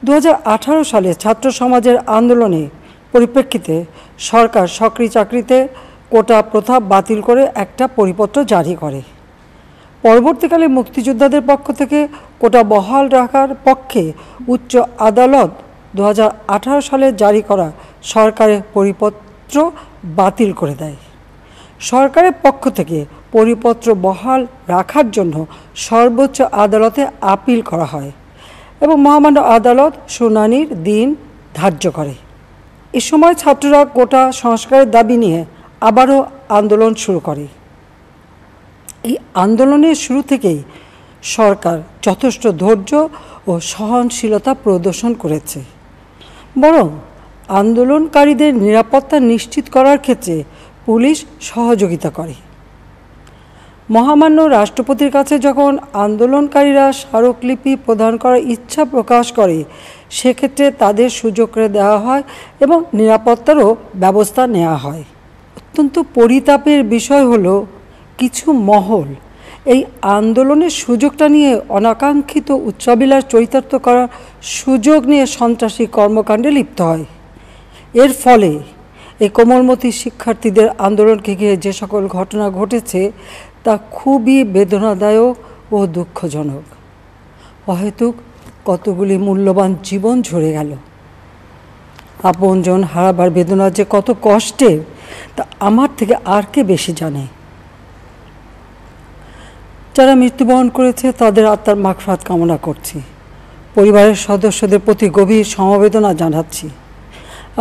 2018 সালে ছাত্র সমাজের আন্দোলনে পরিপ্রেক্ষিতে সরকার সরকারি চাকরিতে কোটা প্রথা বাতিল করে একটা পরিপত্র জারি করে। পরবর্তীকালে মুক্তিযোদ্ধাদের পক্ষ থেকে কোটা বহাল রাখার পক্ষে উচ্চ আদালত 2018 সালে জারি করা সরকারের পরিপত্র বাতিল করে দেয়। সরকারের পক্ষ থেকে পরিপত্র বহাল রাখার জন্য সর্বোচ্চ আদালতে আপিল করা হয় এবং মহামান্য আদালত শুনানির দিন ধার্য করে। এ সময় ছাত্ররা কোটা সংস্কারের দাবি নিয়ে আবারও আন্দোলন শুরু করে। এই আন্দোলনের শুরু থেকেই সরকার যথেষ্ট ধৈর্য ও সহনশীলতা প্রদর্শন করেছে, বরং আন্দোলনকারীদের নিরাপত্তা নিশ্চিত করার ক্ষেত্রে পুলিশ সহযোগিতা করে। মহামান্য রাষ্ট্রপতির কাছে যখন আন্দোলনকারীরা স্মারকলিপি প্রদান করার ইচ্ছা প্রকাশ করে, সেক্ষেত্রে তাদের সুযোগ করে দেওয়া হয় এবং নিরাপত্তারও ব্যবস্থা নেওয়া হয়। অত্যন্ত পরিতাপের বিষয় হলো কিছু মহল এই আন্দোলনের সুযোগটা নিয়ে অনাকাঙ্ক্ষিত উচ্চাবিলাস চরিতার্থ করার সুযোগ নিয়ে সন্ত্রাসী কর্মকাণ্ডে লিপ্ত হয়। এর ফলে এই কোমলমতি শিক্ষার্থীদের আন্দোলনকে ঘিরে যে সকল ঘটনা ঘটেছে তা খুবই বেদনাদায়ক ও দুঃখজনক। অহেতুক কতগুলি মূল্যবান জীবন ঝরে গেল। আপনজন হারাবার বেদনা যে কত কষ্টের তা আমার থেকে আর কে বেশি জানে। যারা মৃত্যুবরণ করেছে তাদের আত্মার মাগফিরাত কামনা করছি। পরিবারের সদস্যদের প্রতি গভীর সমবেদনা জানাচ্ছি।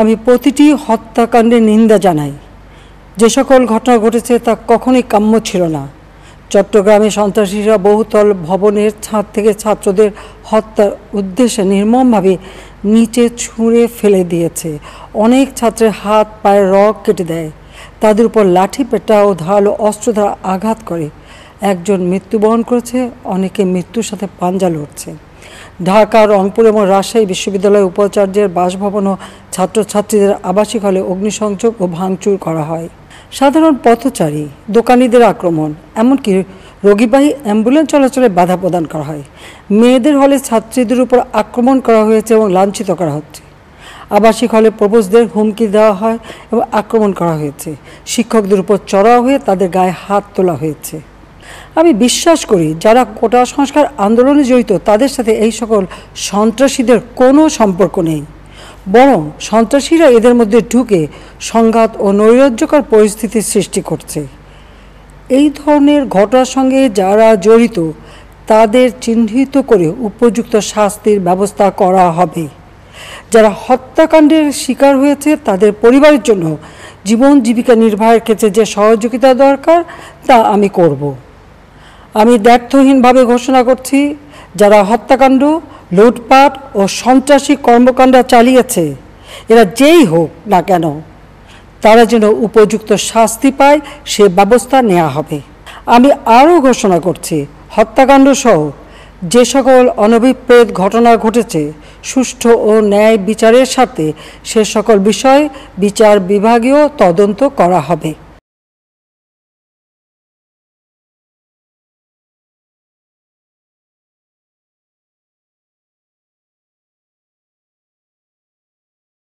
আমি প্রতিটি হত্যাকাণ্ডের নিন্দা জানাই। যে সকল ঘটনা ঘটেছে তা কখনোই কাম্য ছিল না। চট্টগ্রামে সন্ত্রাসীরা বহুতল ভবনের ছাদ থেকে ছাত্রদের হত্যার উদ্দেশ্যে নির্মমভাবে নিচে ছুঁড়ে ফেলে দিয়েছে। অনেক ছাত্রের হাত পায়ের রগ কেটে দেয়, তাদের উপর লাঠি পেটা ও ধারালো অস্ত্র দ্বারা আঘাত করে। একজন মৃত্যুবরণ করেছে, অনেকে মৃত্যুর সাথে পাঞ্জা লড়ছে। ঢাকা, রংপুর এবং রাজশাহী বিশ্ববিদ্যালয়ের উপাচার্যের বাসভবন ও ছাত্রছাত্রীদের আবাসিক হলে অগ্নিসংযোগ ও ভাঙচুর করা হয়। সাধারণ পথচারী, দোকানিদের আক্রমণ, এমনকি রোগীবাহী অ্যাম্বুলেন্স চলাচলে বাধা প্রদান করা হয়। মেয়েদের হলে ছাত্রীদের উপর আক্রমণ করা হয়েছে এবং লাঞ্ছিত করা হচ্ছে। আবাসিক হলে প্রবোজদের হুমকি দেওয়া হয় এবং আক্রমণ করা হয়েছে। শিক্ষকদের উপর চড়াও হয়ে তাদের গায়ে হাত তোলা হয়েছে। আমি বিশ্বাস করি যারা কোটা সংস্কার আন্দোলনে জড়িত তাদের সাথে এই সকল সন্ত্রাসীদের কোনো সম্পর্ক নেই, বরং সন্ত্রাসীরা এদের মধ্যে ঢুকে সংঘাত ও নৈরাজ্যকর পরিস্থিতির সৃষ্টি করছে। এই ধরনের ঘটনার সঙ্গে যারা জড়িত তাদের চিহ্নিত করে উপযুক্ত শাস্তির ব্যবস্থা করা হবে। যারা হত্যাকাণ্ডের শিকার হয়েছে তাদের পরিবারের জন্য জীবন জীবিকা নির্বাহের ক্ষেত্রে যে সহযোগিতা দরকার তা আমি করব। আমি দ্ব্যর্থহীনভাবে ঘোষণা করছি, যারা হত্যাকাণ্ড, লুটপাট ও সন্ত্রাসী কর্মকাণ্ড চালিয়েছে, এরা যেই হোক না কেন, তারা যেন উপযুক্ত শাস্তি পায় সে ব্যবস্থা নেওয়া হবে। আমি আরও ঘোষণা করছি, হত্যাকাণ্ড সহ যে সকল অনভিপ্রেত ঘটনা ঘটেছে সুষ্ঠু ও ন্যায় বিচারের সাথে সে সকল বিষয়ে বিচার বিভাগীয় তদন্ত করা হবে।